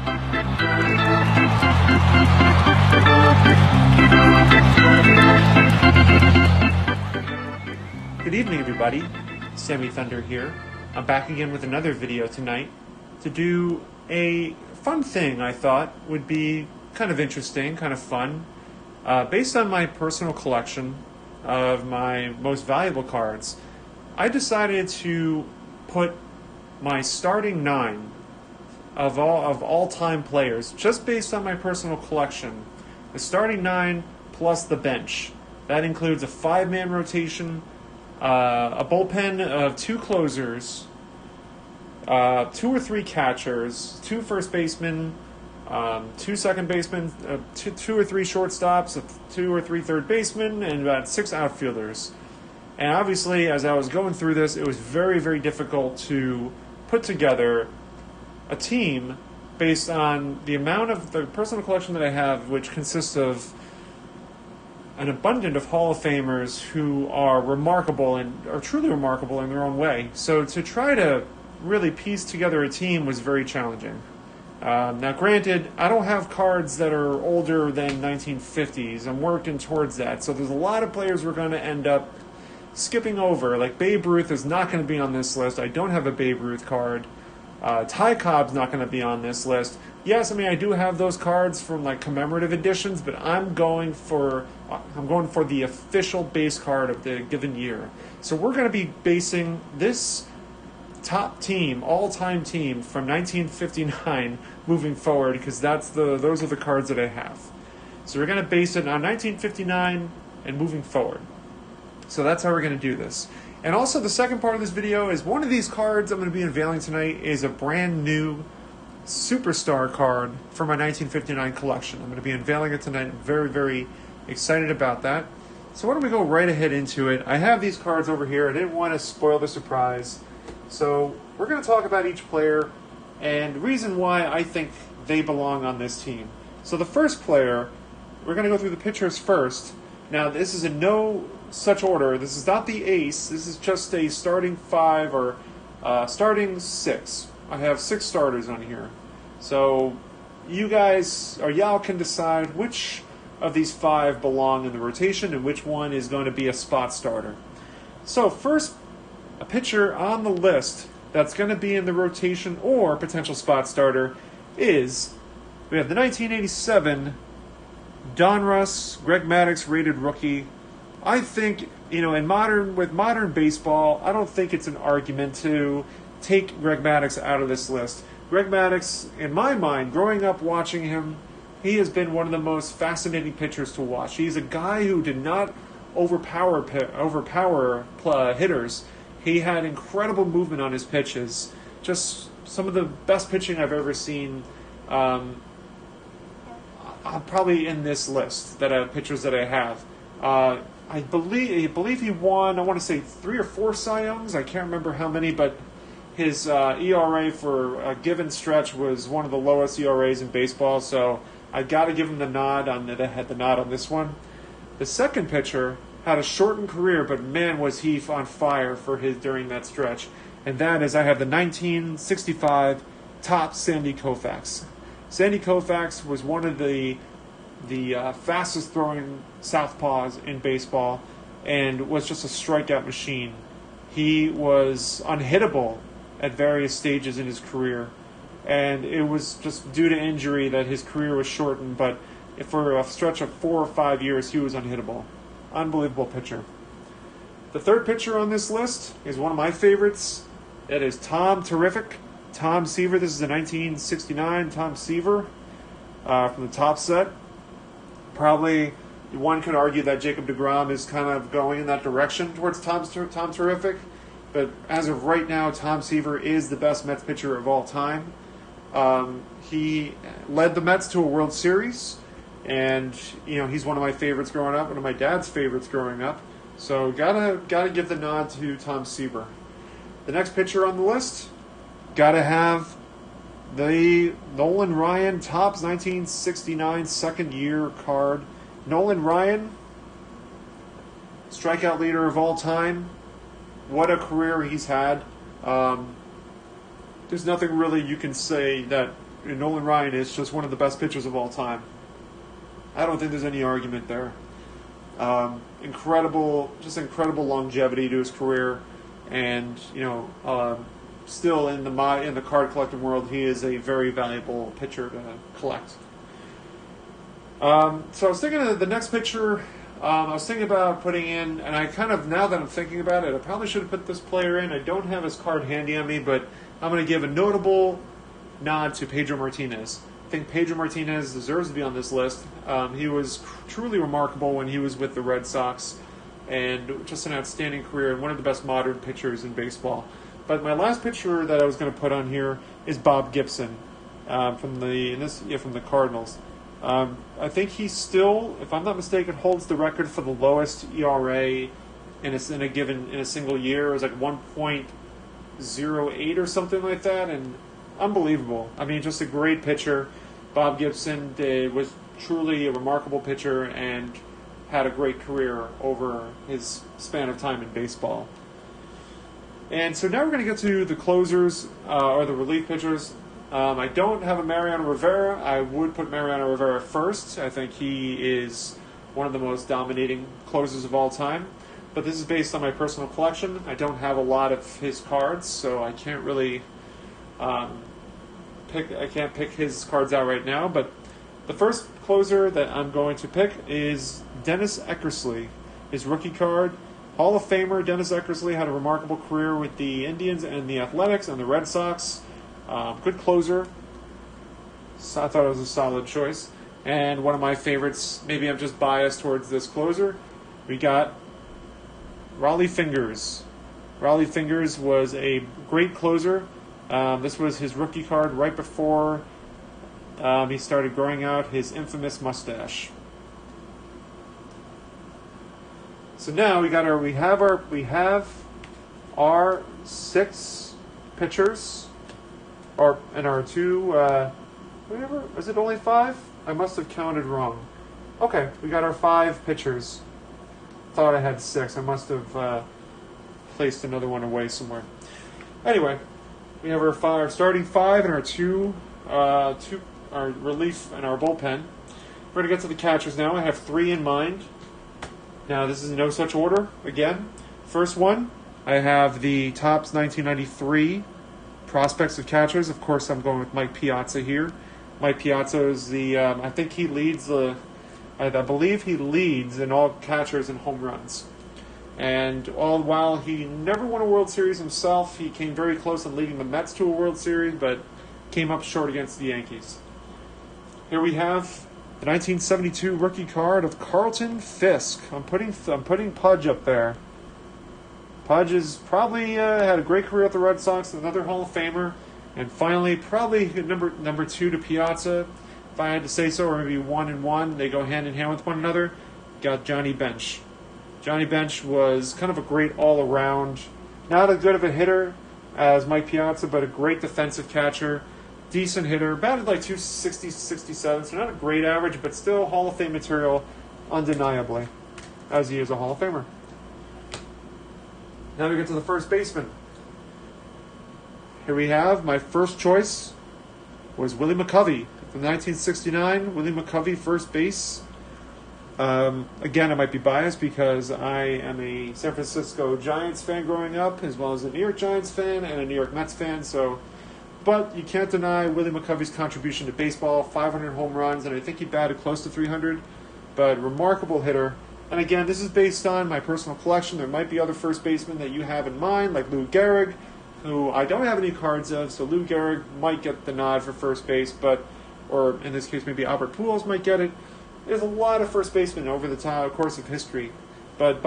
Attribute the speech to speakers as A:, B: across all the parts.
A: Good evening, everybody. Sammy Thunder here. I'm back again with another video tonight to do a fun thing I thought would be kind of interesting, kind of fun. Based on my personal collection of my most valuable cards, I decided to put my starting 9 of all-time players, just based on my personal collection. The starting 9 plus the bench. That includes a 5-man rotation, a bullpen of 2 closers, 2 or 3 catchers, 2 first basemen, 2 second basemen, 2 or 3 shortstops, 2 or 3 third basemen, and about 6 outfielders. And obviously, as I was going through this, it was very, very difficult to put together a team based on the amount of the personal collection that I have, which consists of an abundance of Hall of Famers who are remarkable and are truly remarkable in their own way. So to try to really piece together a team was very challenging. Now, granted, I don't have cards that are older than 1950s. I'm working towards that. So there's a lot of players we're going to end up skipping over. Like Babe Ruth is not going to be on this list. I don't have a Babe Ruth card. Ty Cobb's not going to be on this list. Yes, I mean, I do have those cards from like commemorative editions, but I'm going for the official base card of the given year. So we're going to be basing this top team, all-time team from 1959 moving forward, because those are the cards that I have. So we're going to base it on 1959 and moving forward. So that's how we're going to do this. And also the second part of this video is one of these cards I'm going to be unveiling tonight is a brand new superstar card for my 1959 collection. I'm going to be unveiling it tonight. I'm very, very excited about that. So why don't we go right ahead into it. I have these cards over here. I didn't want to spoil the surprise. So we're going to talk about each player and the reason why I think they belong on this team. So the first player, we're going to go through the pitchers first. Now this is in no such order. This is not the ace. This is just a starting 5 or starting 6. I have 6 starters on here. So you guys, or y'all can decide which of these 5 belong in the rotation and which one is going to be a spot starter. So first, a pitcher on the list that's going to be in the rotation or potential spot starter is, we have the 1987 Donruss Greg Maddux rated rookie. I think, with modern baseball, I don't think it's an argument to take Greg Maddux out of this list. Greg Maddux, in my mind, growing up watching him, he has been one of the most fascinating pitchers to watch. He's a guy who did not overpower hitters. He had incredible movement on his pitches. Just some of the best pitching I've ever seen. Probably in this list pitchers that I have. I believe he won, I want to say 3 or 4 Cy Youngs. I can't remember how many, but his ERA for a given stretch was one of the lowest ERAs in baseball, so I got to give him the nod on this one. The second pitcher had a shortened career, but man, was he on fire during that stretch. And that is, I have the 1965 Topps Sandy Koufax. Sandy Koufax was one of the fastest throwing southpaws in baseball and was just a strikeout machine. He was unhittable at various stages in his career, and it was just due to injury that his career was shortened, but for a stretch of 4 or 5 years he was unhittable. Unbelievable pitcher. The third pitcher on this list is one of my favorites. It is Tom Terrific. Tom Seaver. This is the 1969 Tom Seaver from the top set. Probably one could argue that Jacob deGrom is kind of going in that direction towards Tom Terrific. But as of right now, Tom Seaver is the best Mets pitcher of all time. He led the Mets to a World Series. And, he's one of my favorites growing up, one of my dad's favorites growing up. So gotta give the nod to Tom Seaver. The next pitcher on the list, gotta have the Nolan Ryan Topps 1969 second year card. Nolan Ryan, strikeout leader of all time. What a career he's had. There's nothing really you can say that Nolan Ryan is just one of the best pitchers of all time. I don't think there's any argument there. Incredible longevity to his career, and still in the card collecting world, he is a very valuable pitcher to collect. So I was thinking of the next picture. I was thinking about putting in, and I kind of, now that I'm thinking about it, I probably should have put this player in. I don't have his card handy on me, but I'm going to give a notable nod to Pedro Martinez. I think Pedro Martinez deserves to be on this list. He was truly remarkable when he was with the Red Sox, and just an outstanding career and one of the best modern pitchers in baseball. But my last pitcher that I was going to put on here is Bob Gibson from the Cardinals. I think he still, if I'm not mistaken, holds the record for the lowest ERA in a single year. It was like 1.08 or something like that, and unbelievable. I mean, just a great pitcher. Bob Gibson was truly a remarkable pitcher and had a great career over his span of time in baseball. And so now we're going to get to the closers, or the relief pitchers. I don't have a Mariano Rivera. I would put Mariano Rivera first. I think he is one of the most dominating closers of all time. But this is based on my personal collection. I don't have a lot of his cards, so I can't really pick his cards out right now. But the first closer that I'm going to pick is Dennis Eckersley. His rookie card, Hall of Famer Dennis Eckersley, had a remarkable career with the Indians and the Athletics and the Red Sox. Good closer. So I thought it was a solid choice. And one of my favorites, maybe I'm just biased towards this closer, we got Rollie Fingers. Rollie Fingers was a great closer. This was his rookie card right before he started growing out his infamous mustache. So now we have our 6 pitchers. And our 2, is it only 5? I must have counted wrong. Okay, we got our 5 pitchers. Thought I had 6. I must have placed another one away somewhere. Anyway, we have our starting 5 and our 2, our relief and our bullpen. We're going to get to the catchers now. I have 3 in mind. Now, this is in no such order. Again, first one, I have the Topps 1993 prospects of catchers. Of course, I'm going with Mike Piazza here. Mike Piazza is I think he leads I believe he leads in all catchers and home runs. And all while he never won a World Series himself, he came very close in leading the Mets to a World Series, but came up short against the Yankees. Here we have the 1972 rookie card of Carlton Fisk. I'm putting Pudge up there. Pudge has probably had a great career at the Red Sox, another Hall of Famer, and finally probably number 2 to Piazza, if I had to say so, or maybe 1 and 1. They go hand in hand with one another. Got Johnny Bench. Johnny Bench was kind of a great all-around, not as good of a hitter as Mike Piazza, but a great defensive catcher, decent hitter, batted like 260, 67, so not a great average, but still Hall of Fame material, undeniably, as he is a Hall of Famer. Now we get to the first baseman. Here we have my first choice was Willie McCovey. From 1969, Willie McCovey, first base. Again, I might be biased because I am a San Francisco Giants fan growing up, as well as a New York Giants fan and a New York Mets fan. But you can't deny Willie McCovey's contribution to baseball, 500 home runs, and I think he batted close to 300. But remarkable hitter. And again, this is based on my personal collection. There might be other first basemen that you have in mind, like Lou Gehrig, who I don't have any cards of, so Lou Gehrig might get the nod for first base, or in this case, maybe Albert Pujols might get it. There's a lot of first basemen over the course of history. But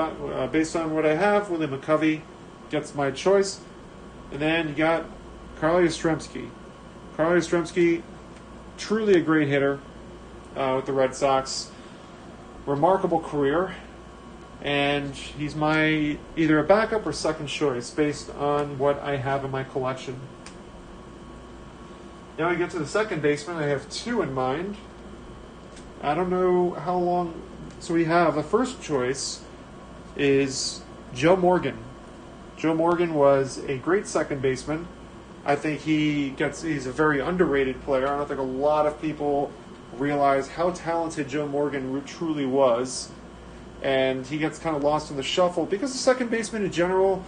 A: based on what I have, Willie McCovey gets my choice. And then you got Carly Yastrzemski. Carly Yastrzemski, truly a great hitter with the Red Sox. Remarkable career, and he's my either a backup or second choice based on what I have in my collection. Now we get to the second baseman. I have 2 in mind. I don't know how long. So we have the first choice is Joe Morgan. Joe Morgan was a great second baseman. I think he's a very underrated player. I don't think a lot of people realize how talented Joe Morgan truly was. And he gets kind of lost in the shuffle because the second basemen in general,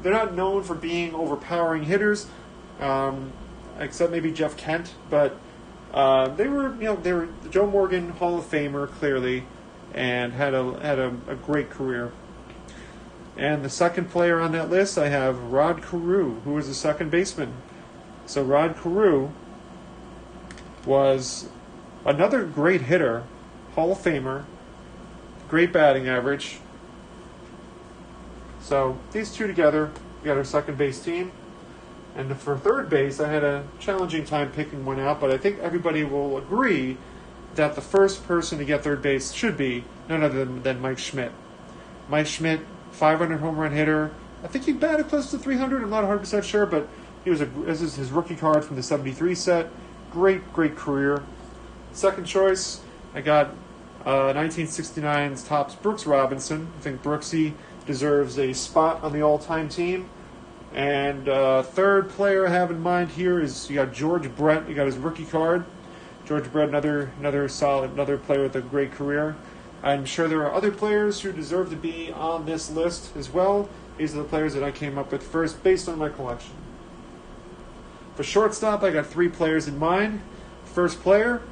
A: they're not known for being overpowering hitters, except maybe Jeff Kent. But they were Joe Morgan, Hall of Famer, clearly, and had a great career. And the second player on that list, I have Rod Carew, who was the second baseman. So Rod Carew was another great hitter, Hall of Famer, great batting average. So these two together, we got our second base team. And for third base, I had a challenging time picking one out, but I think everybody will agree that the first person to get third base should be none other than Mike Schmidt. Mike Schmidt, 500 home run hitter. I think he batted close to 300. I'm not 100% sure, but this is his rookie card from the 73 set. Great career. Second choice, I got 1969's Topps Brooks Robinson. I think Brooksy deserves a spot on the all-time team. And third player I have in mind here is you got George Brett. You got his rookie card. George Brett, another player with a great career. I'm sure there are other players who deserve to be on this list as well. These are the players that I came up with first based on my collection. For shortstop, I got three players in mind. First player,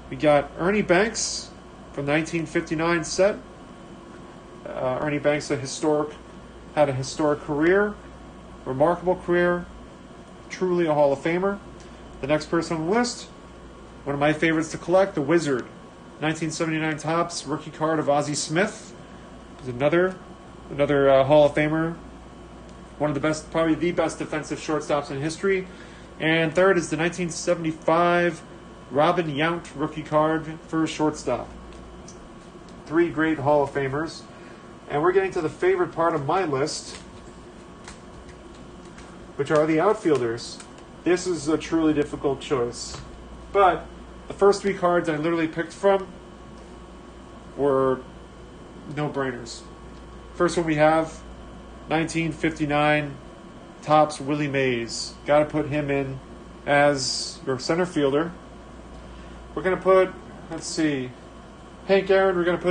A: we got Ernie Banks from the 1959 set. Ernie Banks had a historic career, remarkable career, truly a Hall of Famer. The next person on the list, one of my favorites to collect, the Wizard. 1979 Topps rookie card of Ozzie Smith is another Hall of Famer, one of the best, probably the best defensive shortstops in history. And third is the 1975 Robin Yount rookie card for shortstop. Three great Hall of Famers. And we're getting to the favorite part of my list, which are the outfielders. This is a truly difficult choice. But the first three cards I literally picked from were no-brainers. First one we have, 1959 Topps Willie Mays. Got to put him in as your center fielder. We're going to put, Hank Aaron. We're going to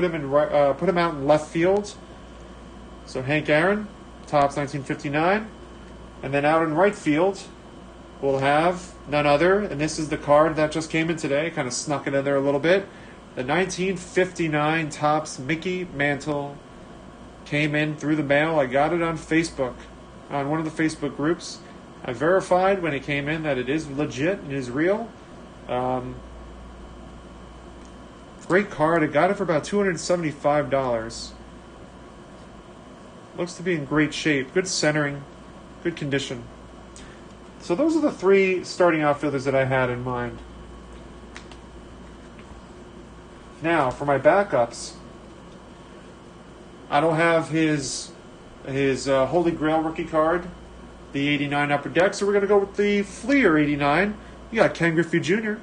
A: put him out in left field. So Hank Aaron, Topps 1959. And then out in right field, we'll have none other, and this is the card that just came in today, kind of snuck it in there a little bit. The 1959 Topps Mickey Mantle came in through the mail. I got it on Facebook, on one of the Facebook groups. I verified when it came in that it is legit, it is real. Great card. I got it for about $275. Looks to be in great shape. Good centering, good condition. So those are the three starting outfielders that I had in mind. Now, for my backups, I don't have his Holy Grail rookie card, the 89 Upper Deck, so we're going to go with the Fleer 89. You got Ken Griffey Jr.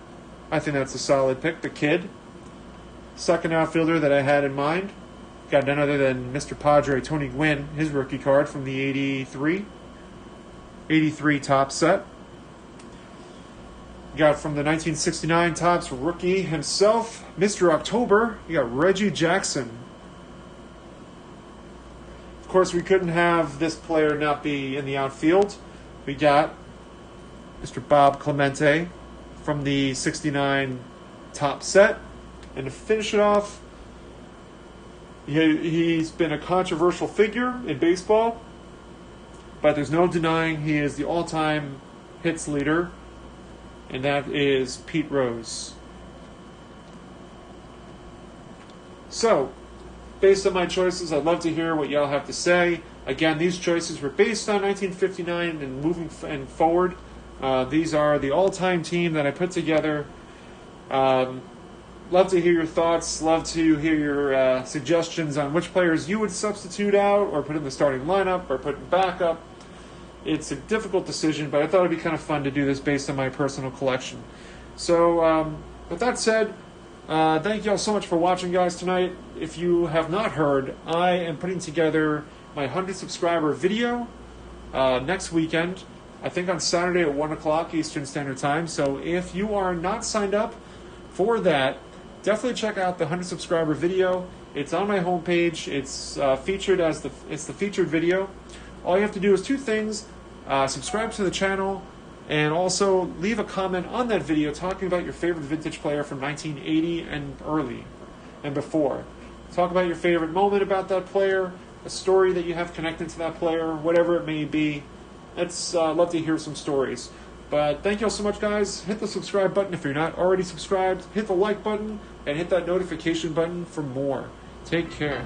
A: I think that's a solid pick, the kid. Second outfielder that I had in mind, got none other than Mr. Padre, Tony Gwynn, his rookie card from the 83 Topps set. You got from the 1969 Topps rookie himself, Mr. October, you got Reggie Jackson. Of course, we couldn't have this player not be in the outfield. We got Mr. Bob Clemente from the 69 Topps set. And to finish it off, he's been a controversial figure in baseball, but there's no denying he is the all-time hits leader, and that is Pete Rose. So, based on my choices, I'd love to hear what y'all have to say. Again, these choices were based on 1959 and moving forward. These are the all-time team that I put together. Love to hear your thoughts. Love to hear your suggestions on which players you would substitute out or put in the starting lineup or put in backup. It's a difficult decision, but I thought it'd be kind of fun to do this based on my personal collection. So, with that said, thank you all so much for watching, guys, tonight. If you have not heard, I am putting together my 100 subscriber video next weekend. I think on Saturday at 1 o'clock Eastern Standard Time. So if you are not signed up for that, definitely check out the 100 subscriber video. It's on my homepage. It's featured as the featured video. All you have to do is two things: subscribe to the channel, and also leave a comment on that video talking about your favorite vintage player from 1980 and early and before. Talk about your favorite moment about that player, a story that you have connected to that player, whatever it may be. Let's love to hear some stories. But thank you all so much, guys. Hit the subscribe button if you're not already subscribed. Hit the like button and hit that notification button for more. Take care.